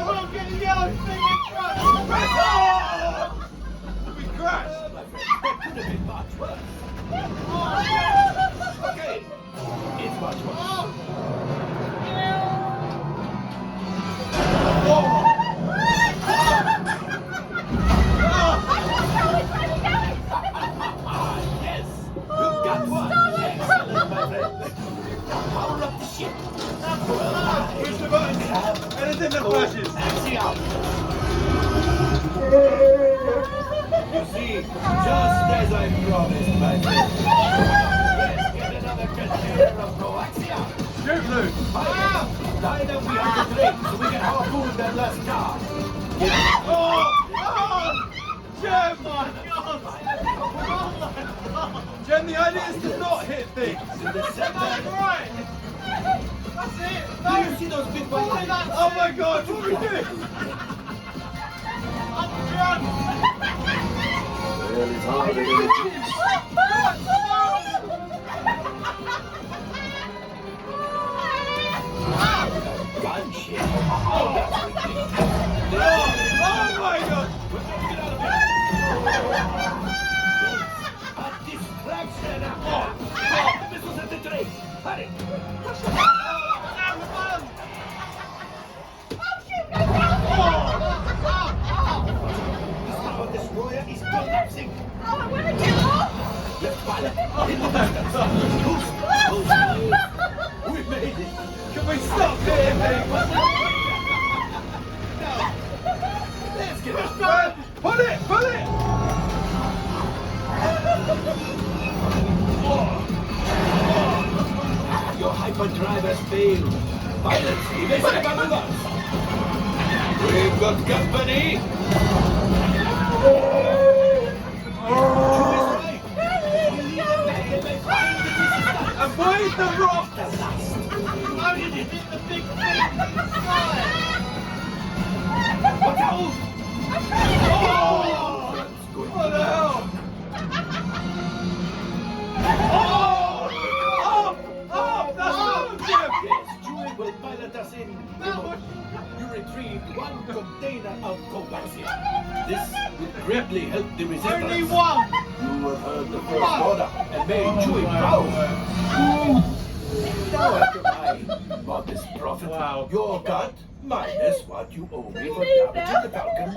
we'll get the yellow thing in front! We crashed! That could have been much worse. Okay, it's much worse. Yes, you got one. Excellent, my friend. Now power up the ship. Push the button! Anything that flashes! Axiom. You see, just as I promised, my friend. Let's get another container of coaxium. Shoot, Luke! Line up behind the train so we can harpoon that last car. Jem! My God! Jem, the idea is to not hit things! In the center. Right! That's it! Do you see those big white lines? Oh my God, what are we doing? I'm drunk! Well, it's harder than it is. Gunship. Oh, that's ridiculous. Oh my God! A distraction. Missiles at the train. Hurry. The Star Destroyer is collapsing. Left pilot in the distance. Boost. We made it. Can we stop here, mate? Let's get it. Pull it! Pull it! Your hyperdrive has failed. Pilots, evasive maneuvers. We've got company. Avoid the rock! The last. How did you hit the big thing in the sky? Watch out! Oh! What the hell? Oh! Oh! That's not Jem! Yes, Chewie will pilot us in. You retrieved one container of coaxium. This will greatly help the resistance. Only one! You have heard the first order and made Chewie proud. Now after my modest profit, Wow. your cut minus what you owe me for damaging the Falcon.